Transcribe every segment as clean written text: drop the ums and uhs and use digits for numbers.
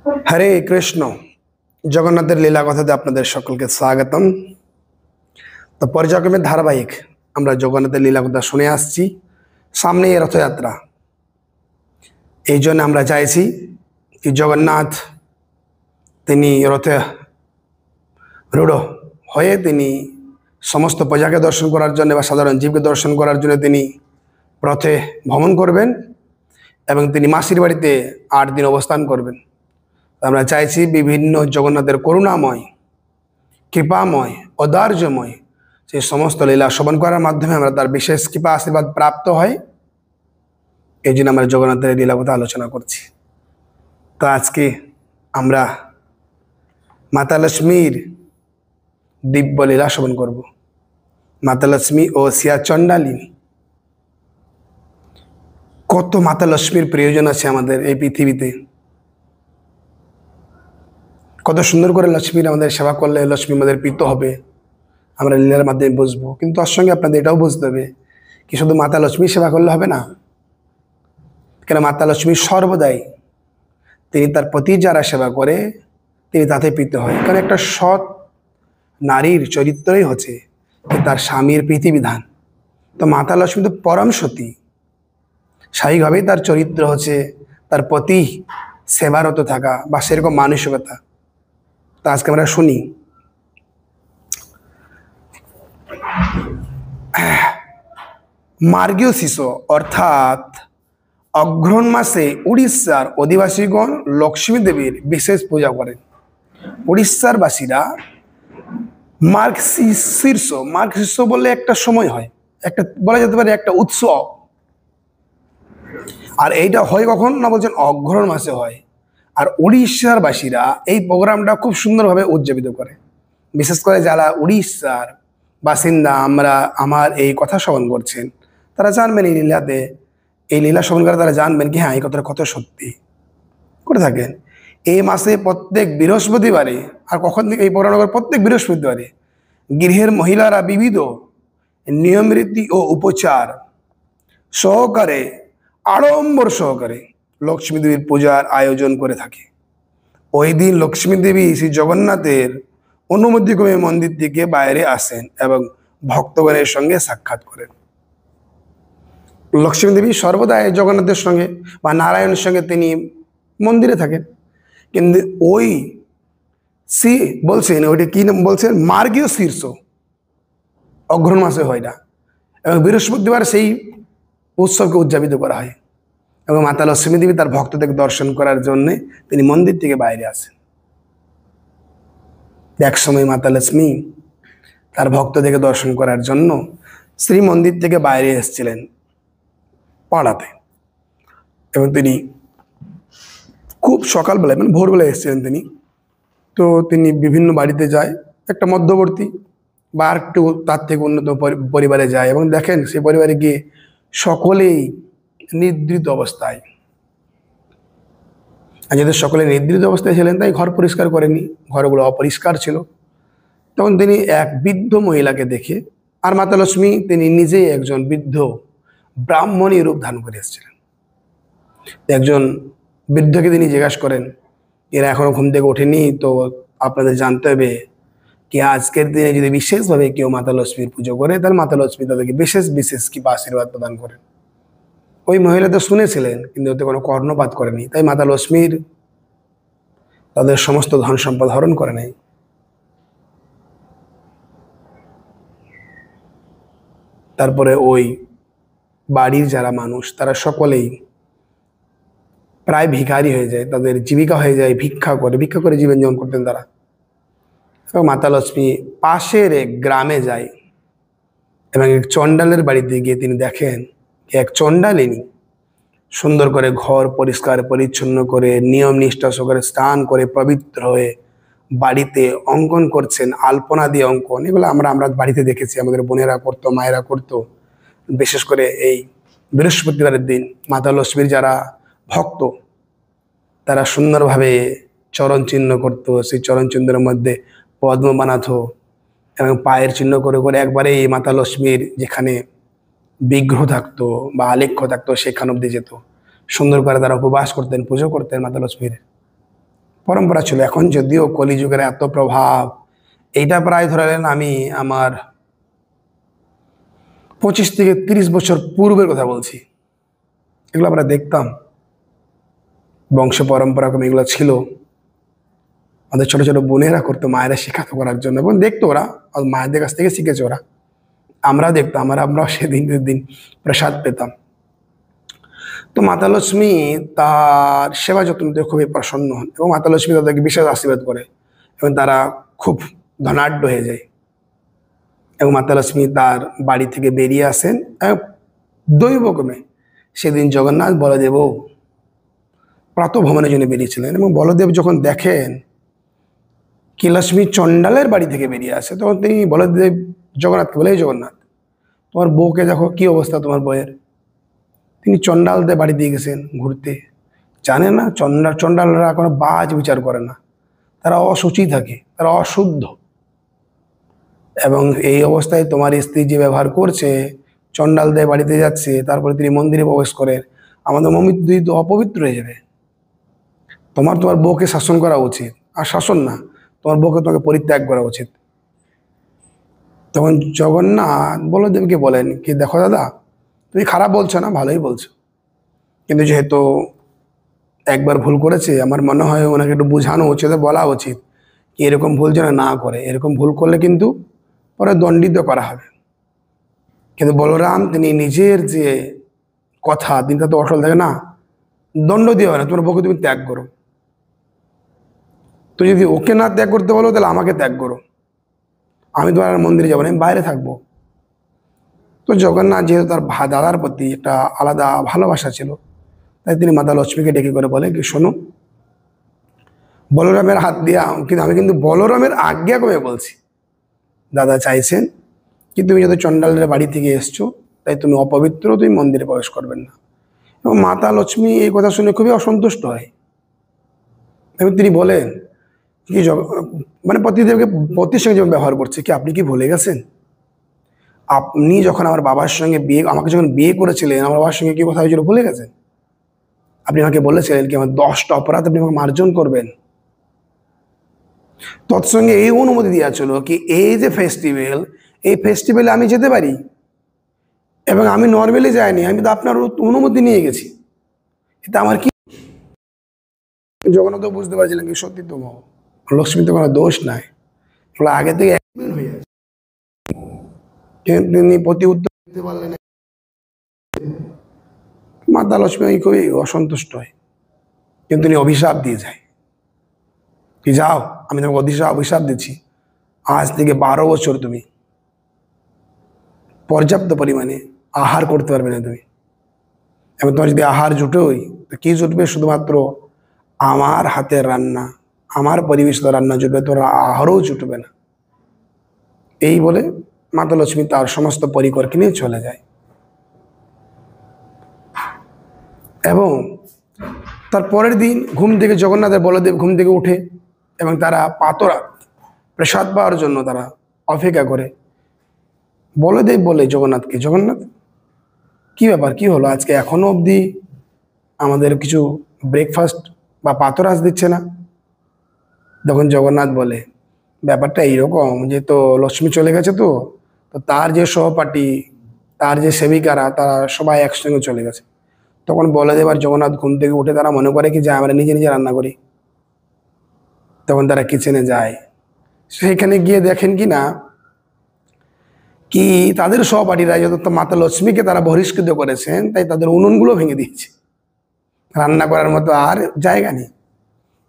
হরে কৃষ্ণ। জগন্নাথের লীলা কথাতে আপনাদের সকলকে স্বাগতম। তো পর্যায়ক্রমে ধারাবাহিক আমরা জগন্নাথের লীলা কথা শুনে আসছি। সামনে রথযাত্রা, এই জন্য আমরা চাইছি কি জগন্নাথ তিনি রথে রূঢ় হয়ে তিনি সমস্ত প্রজাকে দর্শন করার জন্য বা সাধারণ জীবকে দর্শন করার জন্য তিনি রথে ভ্রমণ করবেন এবং তিনি মাসির বাড়িতে 8 দিন অবস্থান করবেন। আমরা চাইছি বিভিন্ন জগন্নাথের করুণাময়, কৃপাময়, ঔদার্যময় সেই সমস্ত লীলা শ্রবণ করার মাধ্যমে আমরা তার বিশেষ কৃপা আশীর্বাদ প্রাপ্ত হয়। এই জন্য আমরা জগন্নাথের লীলা কথা আলোচনা করছি। তো আজকে আমরা মাতা লক্ষ্মীর দিব্য লীলা শ্রবণ করব। মাতা লক্ষ্মী ও সিয়া চণ্ডালিনী। কত মাতা লক্ষ্মীর প্রয়োজন আছে আমাদের এই পৃথিবীতে। কত সুন্দর করে লক্ষ্মীর আমাদের সেবা করলে লক্ষ্মী আমাদের প্রীত হবে, আমরা লীলার মাধ্যমে বুঝবো। কিন্তু তার সঙ্গে আপনাদের এটাও বুঝতে হবে কি শুধু মাতা লক্ষ্মীর সেবা করলে হবে না, কেন মাতা লক্ষ্মী সর্বদাই তিনি তার প্রতি যারা সেবা করে তিনি তাতে প্রীত হয়। কারণ একটা সৎ নারীর চরিত্রই হচ্ছে তার স্বামীর প্রীতিবিধান। তো মাতা লক্ষ্মী তো পরম সতী, স্বাভাবিকভাবেই তার চরিত্র হচ্ছে তার প্রতি সেবারত থাকা বা সেরকম মানসিকতা। তো আজকে আমরা শুনি মার্গীয় শিশু অর্থাৎ অগ্রহণ মাসে উড়িষ্যার অধিবাসীগণ লক্ষ্মী দেবীর বিশেষ পূজা করেন। উড়িষ্যার বাসীরা মার্গ শীর্ষ বললে একটা সময় হয়, একটা বলা যেতে পারে একটা উৎসব। আর এইটা হয় কখন না বলছেন অগ্রহণ মাসে হয়। আর উড়িষ্যার বাসীরা এই প্রোগ্রামটা খুব সুন্দরভাবে উদযাপিত করে। বিশেষ করে যারা উড়িষ্যার বাসিন্দা আমার এই কথা শ্রবণ করছেন তারা জানবেন এই লীলাতে, এই লীলা শ্রবণ করে তারা জানবেন কি হ্যাঁ এই কথাটা কত সত্যি করে থাকেন। এই মাসে প্রত্যেক বৃহস্পতিবারে, আর কখন থেকে এই প্রোগ্রাম প্রত্যেক বৃহস্পতিবারে গৃহের মহিলারা বিবিধ নিয়ম রীতি ও উপচার সহকারে আড়ম্বর সহকারে লক্ষ্মী দেবীর পূজার আয়োজন করে থাকে। ওই দিন লক্ষ্মী দেবী শ্রী জগন্নাথের অনুমতিক্রমে মন্দির থেকে বাইরে আসেন এবং ভক্তগণের সঙ্গে সাক্ষাৎ করেন। লক্ষ্মী দেবী সর্বদাই জগন্নাথের সঙ্গে বা নারায়ণের সঙ্গে তিনি মন্দিরে থাকেন। কিন্তু ওই বলছেন ওইটা কি নাম বলছেন, মার্গীয় শীর্ষ অগ্রহণ মাসে হয় না, এবং বৃহস্পতিবার সেই উৎসবকে উদযাপিত করা হয়। এবং মাতা লক্ষ্মী দেবী তার ভক্তদের দর্শন করার জন্য তিনি মন্দির থেকে বাইরে আসেন। এক সময় মাতা লক্ষ্মী তার ভক্তদেরকে দর্শন করার জন্য শ্রী মন্দির থেকে বাইরে এসেছিলেন পাড়াতে, এবং তিনি খুব সকালবেলায় মানে ভোরবেলায় এসেছিলেন তিনি। তো তিনি বিভিন্ন বাড়িতে যায়, একটা মধ্যবর্তী বা আর একটু তার থেকে উন্নত পরিবারে যায় এবং দেখেন সেই পরিবারে গিয়ে সকলেই নিদ্রিত অবস্থায়। আর যেহেতু সকলে নিদ্রিত অবস্থায় ছিলেন তাই ঘর পরিষ্কার করেনি, ঘরগুলো অপরিষ্কার ছিল। তখন তিনি এক বৃদ্ধ মহিলাকে দেখে, আর মাতা লক্ষ্মী তিনি নিজেই একজন বৃদ্ধ ব্রাহ্মণী রূপ ধারণ করে এসেছিলেন। একজন বৃদ্ধকে তিনি জিজ্ঞাসা করেন, এরা এখনো ঘুম থেকে ওঠেনি, তো আপনাদের জানতে হবে কি আজকের দিনে যদি বিশেষভাবে কেউ মাতা লক্ষ্মীর পুজো করে তাহলে মাতা লক্ষ্মী তাদেরকে বিশেষ বিশেষ কি আশীর্বাদ প্রদান করেন। ওই মহিলা তো শুনেছিলেন কিন্তু ওতে কোনো কর্ণপাত করেনি, তাই মাতা লক্ষ্মীর তাদের সমস্ত ধন সম্পদ হরণ করে নেয়। তারপরে ওই বাড়ির যারা মানুষ তারা সকলেই প্রায় ভিখারি হয়ে যায়, তাদের জীবিকা হয়ে যায় ভিক্ষা করে জীবন যাপন করতেন তারা। এবং মাতা লক্ষ্মী পাশের এক গ্রামে যায় এবং এক চণ্ডালের বাড়িতে গিয়ে তিনি দেখেন এক চণ্ডালিনী সুন্দর করে ঘর পরিষ্কার পরিচ্ছন্ন করে নিয়ম নিষ্ঠা সহকারে স্নান করে পবিত্র হয়ে বাড়িতে অঙ্কন করছেন, আলপনা দিয়ে অঙ্কন। এগুলো আমরা বাড়িতে দেখেছি, আমাদের বোনেরা করতো, মায়েরা করতো। বিশেষ করে এই বৃহস্পতিবারের দিন মাতা লক্ষ্মীর যারা ভক্ত তারা সুন্দরভাবে চরণ চিহ্ন করতো, সেই চরণ চিহ্নের মধ্যে পদ্ম বানাতো এবং পায়ের চিহ্ন করে করে একবারে এই মাতা লক্ষ্মীর যেখানে বিগ্রহ থাকতো বা আলেখ্য থাকতো সেখান অব্দি যেত। সুন্দর করে তারা উপবাস করতেন, পুজো করতেন মাতা লক্ষ্মীর। পরম্পরা ছিল। এখন যদিও কলিযুগের এত প্রভাব, এইটা প্রায় ধরেন আমি আমার 25 থেকে 30 বছর পূর্বের কথা বলছি। এগুলো আমরা দেখতাম, বংশ পরম্পরা এগুলো ছিল। আমাদের ছোট ছোট বোনেরা করতো, মায়েরা শেখাতো করার জন্য, এবং দেখতো ওরা, মায়েদের কাছ থেকে শিখেছে ওরা। আমরা দেখতাম, আমরাও সেদিন দিন প্রসাদ পেতাম। তো মাতা লক্ষ্মী তার সেবা যত্নতে খুবই প্রসন্ন হন, এবং মাতা লক্ষ্মী তাদেরকে বিশেষ আশীর্বাদ করে, এবং তারা খুব ধনাঢ্য হয়ে যায়। এবং মাতা লক্ষ্মী তার বাড়ি থেকে বেরিয়ে আসেন দৈবক্রমে। সেদিন জগন্নাথ বলদেবও প্রাতঃ ভ্রমণের জন্য বেরিয়েছিলেন, এবং বলদেব যখন দেখেন কি লক্ষ্মী চণ্ডালের বাড়ি থেকে বেরিয়ে আসে, তখন তিনি বলদেব জগন্নাথকে বলে, জগন্নাথ, তোমার বউকে দেখো, কি অবস্থা তোমার বউয়ের। তিনি চণ্ডালদের বাড়ি দিয়ে গেছেন ঘুরতে। জানে না চণ্ডালরা কোনো বাজ বিচার করে না, তারা অসুচি থাকে, তারা অশুদ্ধ। এবং এই অবস্থায় তোমার স্ত্রী যে ব্যবহার করছে, চণ্ডালদের বাড়িতে যাচ্ছে, তারপরে তিনি মন্দিরে প্রবেশ করেন, আমাদের মমিত্রী তো অপবিত্র হয়ে যাবে। তোমার বউকে শাসন করা উচিত, আর শাসন না, তোমার বউকে তোমাকে পরিত্যাগ করা উচিত। তখন জগন্নাথ বলদেবকে বলেন কি, দেখো দাদা, তুমি খারাপ বলছো না, ভালোই বলছো, কিন্তু যেহেতু একবার ভুল করেছে, আমার মনে হয় ওনাকে একটু বোঝানো উচিত, বলা উচিত কি এরকম ভুল যেন না করে। এরকম ভুল করলে কিন্তু পরে দণ্ডিত করা হবে। কিন্তু বলরাম তিনি নিজের যে কথা, তিনি তা তো অটল থাকে না, দণ্ড দিয়ে হবে না, তোমার বউকে তুমি ত্যাগ করো। তো যদি ওকে না ত্যাগ করতে বলো, তাহলে আমাকে ত্যাগ করো, আমি তোমার মন্দিরে যাবো না, আমি বাইরে থাকবো। তো জগন্নাথ যেহেতু তার দাদার প্রতি একটা আলাদা ভালোবাসা ছিল, তাই তিনি মাতা লক্ষ্মীকে ডেকে করে বলে কি, শোনো, বলরামের হাত দিয়ে, কিন্তু আমি কিন্তু বলরামের আজ্ঞা কমে বলছি, দাদা চাইছেন কি তুমি যত চণ্ডালের বাড়ি থেকে এসছো, তাই তুমি অপবিত্র, তুমি মন্দিরে প্রবেশ করবেন না। এবং মাতা লক্ষ্মী এই কথা শুনে খুবই অসন্তুষ্ট হয়, এবং তিনি বলেন কি, মানে পতিদেবকে পতির সঙ্গে যেমন ব্যবহার করছে, কি আপনি কি ভুলে গেছেন, আপনি যখন আমার বাবার সঙ্গে আমাকে যখন বিয়ে করেছিলেন, আমার বাবার সঙ্গে কি কথা হয়েছিল ভুলে গেছেন? আপনি আমাকে বলেছিলেন কি আমার 10টা অপরাধ আপনি আমাকে মার্জন করবেন। তৎসঙ্গে এই অনুমতি দেওয়া ছিল কি এই যে ফেস্টিভ্যাল, এই ফেস্টিভ্যালে আমি যেতে পারি, এবং আমি নর্মালি যাইনি, আমি তো আপনার অনুমতি নিয়ে গেছি, এটা আমার কি। জগন্নাথ বুঝতে পারছিলেন কি সত্যি তো লক্ষ্মী তো কোনো দোষ নাই, আগে থেকে হয়ে আছে। তিনি প্রতি উত্তর দিতে পারলেন, মাতা লক্ষ্মী খুবই অসন্তুষ্ট হয়, কিন্তু তিনি অভিশাপ দিয়ে যায় কি, যাও, আমি তোমাকে অভিশাপ দিচ্ছি, আজ থেকে 12 বছর তুমি পর্যাপ্ত পরিমাণে আহার করতে পারবে না তুমি। এবং তোমার যদি আহার জুটোই, তো কি জুটবে, শুধুমাত্র আমার হাতের রান্না, আমার পরিবেশিত রান্না জুটবে, তোর আহারও জুটবে না। এই বলে মাতা লক্ষ্মী তার সমস্ত পরিকরকে নিয়ে চলে যায়। এবং তার পরের দিন ঘুম থেকে জগন্নাথের বলদেব ঘুম থেকে উঠে, এবং তারা পাতরাত প্রসাদ পাওয়ার জন্য তারা অপেক্ষা করে। বলদেব বলে জগন্নাথকে, জগন্নাথ কি ব্যাপার, কি হলো, আজকে এখনো অবধি আমাদের কিছু ব্রেকফাস্ট বা পাতরাস দিচ্ছে না? তখন জগন্নাথ বলে, ব্যাপারটা এইরকম যে, তো লক্ষ্মী চলে গেছে, তো তার যে সহপাঠী, তার যে সেবিকারা, তারা সবাই একসঙ্গে চলে গেছে। তখন বলদেব আর জগন্নাথ ঘুম থেকে উঠে তারা মনে করে কি যে আমরা নিজে নিজে রান্না করি। তখন তারা কিচেনে যায়, সেখানে গিয়ে দেখেন কি না কি তাদের সহপাঠীরা যত মাতা লক্ষ্মীকে তারা বহিষ্কৃত করেছেন, তাই তাদের উনুনগুলো ভেঙে দিয়েছে, রান্না করার মতো আর জায়গা নেই।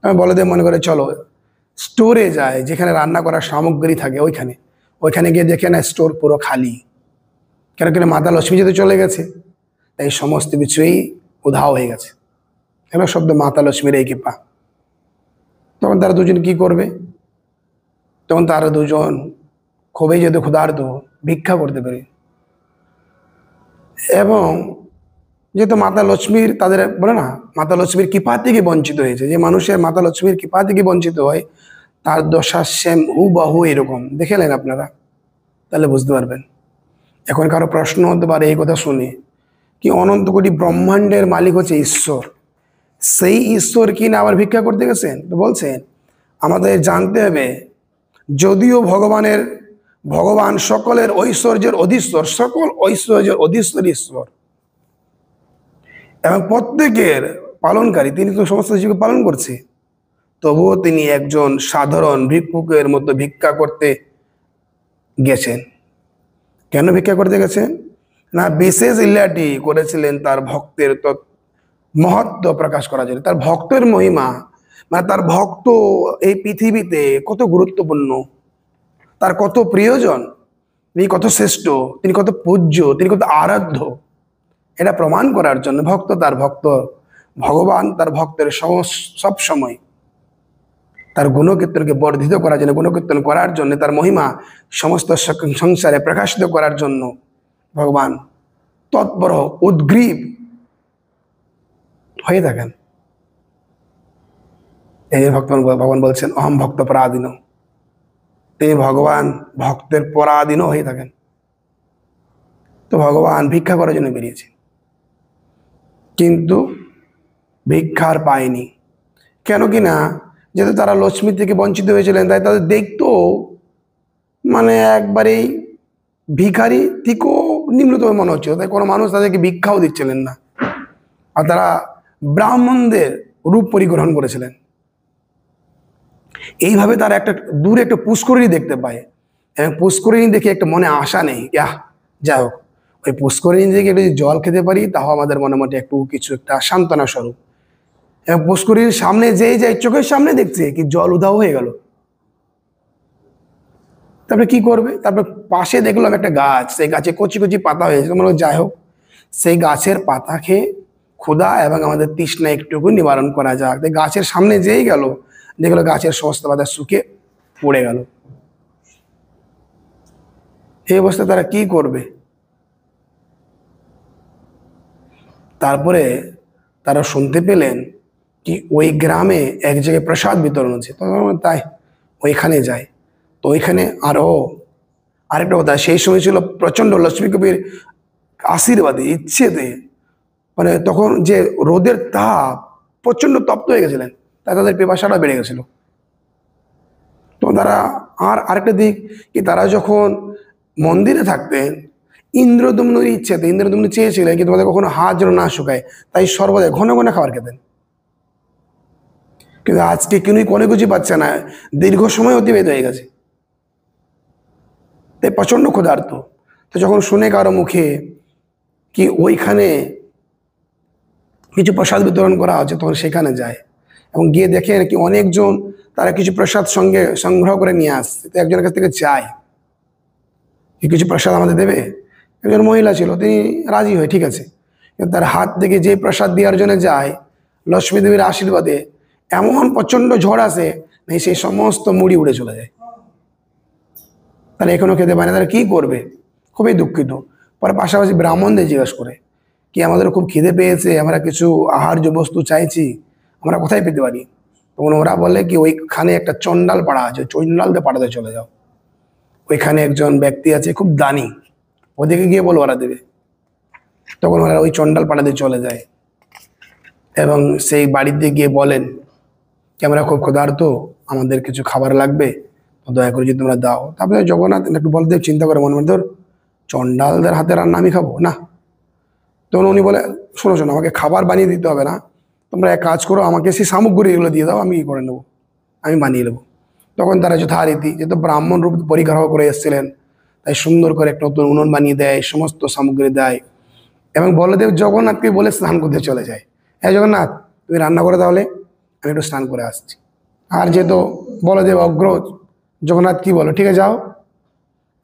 বলদেব মনে করে চলো স্টোরে যায়, যেখানে রান্না করার সামগ্রী থাকে, ওইখানে গিয়ে দেখে না স্টোর পুরো খালি। কেন কেন মাতা লক্ষ্মী যেতে চলে গেছে, তাই সমস্ত কিছুই উধাও হয়ে গেছে। কেন শব্দ মাতা লক্ষ্মীর এই কৃপা। তখন তারা দুজন কি করবে, তখন তারা দুজন খুবই যেহেতু ক্ষুধার্ত, ভিক্ষা করতে পারে। এবং যেহেতু মাতা লক্ষ্মীর তাদের বলে না, মাতা লক্ষ্মীর কৃপা থেকে বঞ্চিত হয়েছে, যে মানুষের মাতা লক্ষ্মীর কৃপা থেকে বঞ্চিত হয়, তার দশা সেম হুবহু এরকম। দেখেলেন আপনারা, তাহলে বুঝতে পারবেন। এখন কারো প্রশ্ন হতে পারে এই কথা শুনে কি, অনন্ত কোটি ব্রহ্মাণ্ডের মালিক হচ্ছে ঈশ্বর, সেই ঈশ্বর কি না আবার ভিক্ষা করতে গেছেন? তো বলছেন আমাদের জানতে হবে, যদিও ভগবান সকলের ঐশ্বর্যের অধীশ্বর, সকল ঐশ্বর্যের অধীশ্বর ঈশ্বর এবং প্রত্যেকের পালনকারী, তিনি তো সমস্ত জীবকে পালন করছে, তবুও তিনি একজন সাধারণ ভিক্ষুকের মতো ভিক্ষা করতে গেছেন। কেন ভিক্ষা করতে গেছেন? না বিশেষ ইল্লাটি করেছিলেন তার ভক্তের মহত্ব প্রকাশ করার জন্য, তার ভক্তের মহিমা, মানে তার ভক্ত এই পৃথিবীতে কত গুরুত্বপূর্ণ, তার কত প্রিয়জন, তিনি কত শ্রেষ্ঠ, তিনি কত পূজ্য, তিনি কত আরাধ্য, এটা প্রমাণ করার জন্য ভগবান তার ভক্তের সব সময় তার গুণকীর্তনকে বর্ধিত করার জন্য, গুণকীর্তন করার জন্য, তার মহিমা সমস্ত সংসারে প্রকাশিত করার জন্য ভগবান তৎপর উদ্গ্রীব হয়ে থাকেন। এই ভগবান বলছেন অহম ভক্ত পরাধীন, তিনি ভগবান ভক্তের পরাধীন হয়ে থাকেন। তো ভগবান ভিক্ষা করার জন্য বেরিয়েছে, কিন্তু ভিক্ষার পায়নি। কেন কিনা, যেহেতু তারা লক্ষ্মী থেকে বঞ্চিত হয়েছিলেন, তাই তাদের দেখতো মানে একবারেই ভিখারি থেকেও নিম্নতম মনে হচ্ছিল, তাই কোনো মানুষ তাদেরকে ভিক্ষাও দিচ্ছিলেন না। আর তারা ব্রাহ্মণদের রূপ পরিগ্রহণ করেছিলেন। এইভাবে তারা দূরে একটা পুষ্করিণী দেখতে পায়, এবং পুষ্করিণী দেখে একটা মনে আশা নেই, যাই হোক ওই পুষ্করিণী থেকে একটু জল খেতে পারি, তাও আমাদের মনে মনে একটু কিছু একটা সান্ত্বনা স্বরূপ। এবং পুষ্করিণীর সামনে যেই যায়, চোখের সামনে দেখছে কি জল উধাও হয়ে গেল। তারপরে কি করবে? তারপর পাশে দেখলাম একটা গাছ, সেই গাছে কচি কচি পাতা হয়েছে, মনে হয় যাই হোক সেই গাছের পাতা খেয়ে ক্ষুধা এবং আমাদের তৃষ্ণা একটুকু নিবারণ করা যাক। তাই গাছের সামনে যেই গেল, দেখলো গাছের সমস্ত পাতা শুকিয়ে পড়ে গেল। এই অবস্থায় তারা কি করবে? তারপরে তারা শুনতে পেলেন কি ওই গ্রামে এক জায়গায় প্রসাদ বিতরণ হচ্ছে, তাই ওইখানে যায়। তো ওইখানে আরেকটা কথা, সেই সময় ছিল প্রচন্ড লক্ষ্মী কবির আশীর্বাদে, ইচ্ছেতে, মানে তখন যে রোদের তাপ প্রচন্ড তপ্ত হয়ে গেছিলেন, তাই তাদের পিপাসাটা বেড়ে গেছিল। তো তারা আরেকটা দিক কি, তারা যখন মন্দিরে থাকতেন ইন্দ্রদম্নুর ইচ্ছেতে, ইন্দ্রদম্নু চেয়েছিলেন কি তোমাদের কখনো হাত যেন না শুকায়, তাই সর্বদাই ঘন ঘন খাবার খেতেন। কিন্তু আজকে কোনো কিছু পাচ্ছে না, দীর্ঘ সময় অতিবাহিত হয়ে গেছে, তাই প্রচন্ড ক্ষুধার্ত। তো যখন শুনে কারো মুখে কি ওইখানে কিছু প্রসাদ বিতরণ করা হচ্ছে, তখন সেখানে যায় এবং গিয়ে দেখে কি অনেকজন তারা কিছু প্রসাদ সঙ্গে সংগ্রহ করে নিয়ে আসছে। তো একজনের কাছ থেকে চায় কি কিছু প্রসাদ আমাদের দেবে। একজন মহিলা ছিল, তিনি রাজি হয়, ঠিক আছে। কিন্তু তার হাত থেকে যে প্রসাদ দেওয়ার জন্য যায়, লক্ষ্মী দেবীর আশীর্বাদে এমন প্রচন্ড ঝড় আসে, সেই সমস্ত মুড়ি উড়ে চলে যায়। তারা এখনো খেতে পারে না, তারা কি করবে? খুবই দুঃখিত। পরে পাশাপাশি ব্রাহ্মণদের জিজ্ঞেস করে কি আমাদের খুব খিদে পেয়েছে, আমরা কিছু আহার্য বস্তু চাইছি, আমরা কোথায় পেতে পারি? তখন ওরা বলে কি ওইখানে একটা চণ্ডাল পাড়া আছে, চণ্ডালদের পাড়াতে চলে যাও, ওইখানে একজন ব্যক্তি আছে খুব দানি, ওদিকে গিয়ে বলো ওরা দেবে। তখন ওরা ওই চণ্ডাল পাড়াতে চলে যায় এবং সেই বাড়িতে গিয়ে বলেন কি আমরা খুব ক্ষুধার্ত, আমাদের কিছু খাবার লাগবে, তো দয়া করে যদি তোমরা দাও। তারপরে জগন্নাথ একটু বলদেব চিন্তা করে মনে মনে, ধর চণ্ডালদের হাতে রান্না আমি খাবো না। তখন উনি বলে শোনো আমাকে খাবার বানিয়ে দিতে হবে না, তোমরা এক কাজ করো, আমাকে সেই সামগ্রীগুলো দিয়ে দাও, আমি কি করে নেবো, আমি বানিয়ে নেবো। তখন তারা যথারীতি, যেহেতু ব্রাহ্মণ রূপ পরিগ্রহ করে এসেছিলেন, তাই সুন্দর করে একটা নতুন উনুন বানিয়ে দেয়, সমস্ত সামগ্রী দেয় এবং বলদেব জগন্নাথকে বলে স্নান করতে চলে যায়। হ্যাঁ জগন্নাথ, তুমি রান্না করে তাহলে, আমি একটু স্নান করে আসছি। আর যেহেতু বলদেব অগ্র, জগন্নাথ কি বলো, ঠিক আছে যাও।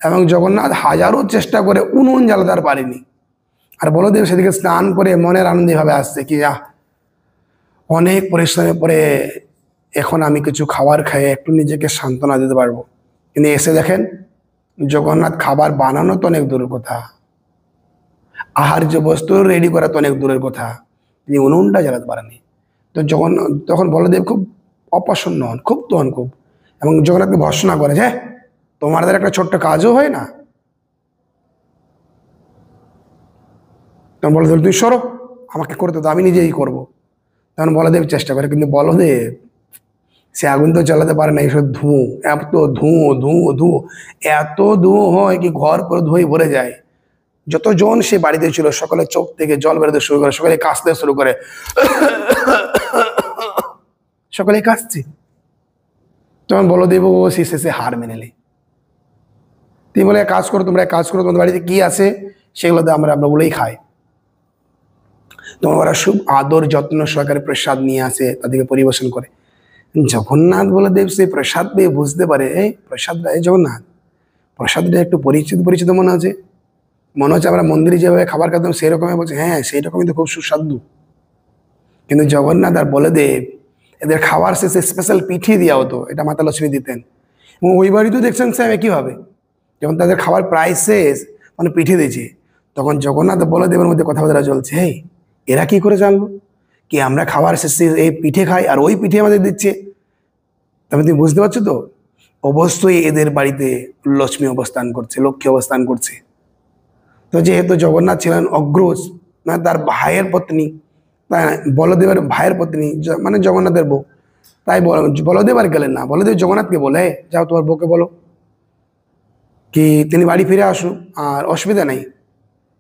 এবং জগন্নাথ হাজারো চেষ্টা করে উনুন জ্বালাতে আর পারেনি, আর বলদেব সেদিকে স্নান করে মনের আনন্দে ভাবে আসছে কি অনেক পরিশ্রমের পরে এখন আমি কিছু খাবার খাইয়ে একটু নিজেকে সান্ত্বনা দিতে পারবো। কিন্তু এসে দেখেন জগন্নাথ খাবার বানানো তো অনেক দূরের কথা, আহার্য বস্তু রেডি করা তো অনেক দূরের কথা, তিনি উনুনটা জ্বালাতে পারেনি। তো তখন বলদেব খুব অপ্রসন্ন হন, খুব এবং জগন্নাথকে ভর্সনা করে যে তোমাদের একটা ছোট্ট কাজও হয় না। তখন বলদেব তুই সরো, আমাকে করতে তো আমি নিজেই করবো। তখন বলদেব চেষ্টা করে, কিন্তু বলদেব সে আগুন তো জ্বালাতে পারে না, এইসব ধুঁ, এত ধুঁ ধুঁ ধুঁ, এত ধুঁ হয় কি ঘর পুরো ধুঁয়ে ভরে যায়। যতজন সে বাড়িতে ছিল সকলের চোখ থেকে জল বেরোতে শুরু করে, সকলে কাশতে শুরু করে, সকলে কাশছে। তখন বলদেব ও শেষে হার মেনে নেয়। তিনি বলে, কাজ করো তোমরা, কাজ করো, তোমাদের বাড়িতে কি আছে সেগুলো তো আমরা বলেই খাই। তোমার ওরা খুব আদর যত্ন সহকারে প্রসাদ নিয়ে আসে, তাদেরকে পরিবেশন করে। জগন্নাথ বলদেব সেই প্রসাদ পেয়ে বুঝতে পারে, এই প্রসাদটা, এই জগন্নাথ প্রসাদটা একটু পরিচিত পরিচিত মনে হচ্ছে, মনে হচ্ছে আমরা মন্দিরে যেভাবে খাবার খেতাম সেই রকমই। বলছে, হ্যাঁ সেই রকমই তো, খুব সুস্বাদু। কিন্তু জগন্নাথ আর বলদেব এদের খাওয়ার শেষে স্পেশাল পিঠে দেওয়া হতো, এটা মাতা লক্ষ্মী দিতেন। এবং ওই বাড়িতেও দেখছেন স্যার একইভাবে, যখন তাদের খাবার প্রায় শেষ, মানে পিঠে দিয়েছে, তখন জগন্নাথ বলদেবের মধ্যে কথাবার্তা চলছে, এই এরা কি করে জানলো কি আমরা খাবার শেষে এই পিঠে খাই আর ওই পিঠে আমাদের দিচ্ছে? তবে তুমি বুঝতে পারছো তো, অবশ্যই এদের বাড়িতে লক্ষ্মী অবস্থান করছে, লক্ষ্মী অবস্থান করছে। তো যেহেতু জগন্নাথ ছিলেন অগ্রজ, মানে তার ভাইয়ের পত্নী, বলদেবের ভাইয়ের পত্নী, মানে জগন্নাথের বউ, তাই বলদেব আর গেলেন না। বলদেব জগন্নাথকে বলে, যাও তোমার বউকে বলো কি তিনি বাড়ি ফিরে আসুক, আর অসুবিধা নেই,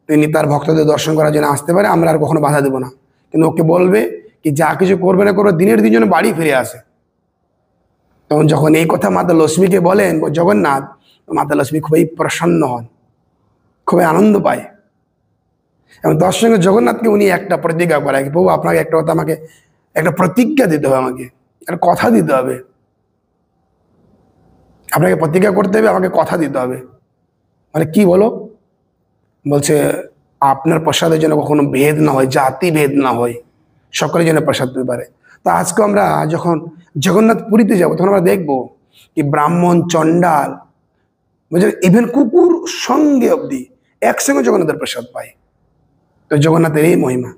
তিনি তার ভক্তদের দর্শন করার জন্য আসতে পারে, আমরা আর কখনো বাধা দেবো না। কিন্তু ওকে বলবে কি যা কিছু করবে না করবে, দিনের দিন যেন বাড়ি ফিরে আসে। তখন যখন এই কথা মাতা লক্ষ্মীকে বলেন জগন্নাথ, মাতা লক্ষ্মী খুবই প্রসন্ন হন, খুবই আনন্দ পায়। এবং তার সঙ্গে জগন্নাথকে উনি একটা প্রতিজ্ঞা করায়, প্রভু আপনাকে একটা কথা, আমাকে একটা প্রতিজ্ঞা দিতে হবে, আমাকে একটা কথা দিতে হবে, আপনাকে প্রতিজ্ঞা করতে হবে, আমাকে কথা দিতে হবে। মানে কি বলো? বলছে, আপনার প্রসাদের জন্য কখনো ভেদ না হয়, জাতি ভেদ না হয়, সকলের জন্য প্রসাদ পেতে পারে। তা আজকে আমরা যখন জগন্নাথ পুরীতে যাবো, তখন আমরা দেখবো কি ব্রাহ্মণ, চণ্ডাল, বুঝলেন, ইভেন কুকুর সঙ্গে অবধি একসঙ্গে জগন্নাথের প্রসাদ পায়। তো জগন্নাথের এই মহিমা,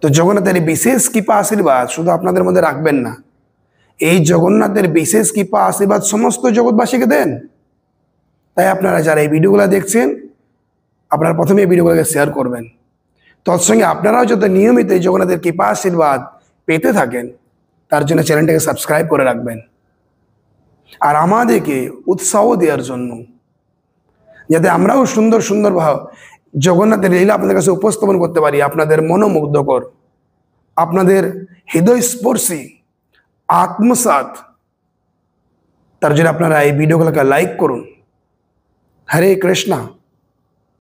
তো জগন্নাথের এই বিশেষ কৃপা আশীর্বাদ শুধু আপনাদের মধ্যে রাখবেন না, এই জগন্নাথের বিশেষ কৃপা আশীর্বাদ সমস্ত জগৎবাসীকে দেন। তাই আপনারা যারা এই ভিডিওগুলো দেখছেন, আপনারা প্রথমে এই ভিডিওগুলোকে শেয়ার করবেন। তৎসঙ্গে আপনারাও যাতে নিয়মিত এই জগন্নাথের কৃপা আশীর্বাদ পেতে থাকেন, তার জন্য চ্যানেলটাকে সাবস্ক্রাইব করে রাখবেন। আর আমাদেরকে উৎসাহ দেওয়ার জন্য, যাতে আমরাও সুন্দর সুন্দর জগন্নাথের লীলা আপনাদের কাছে উপস্থাপন করতে পারি, আপনাদের মনোমুগ্ধকর, আপনাদের হৃদয় স্পর্শী, আত্মসাৎ, তার জন্য আপনারা এই ভিডিওগুলোকে লাইক করুন। হরে কৃষ্ণা।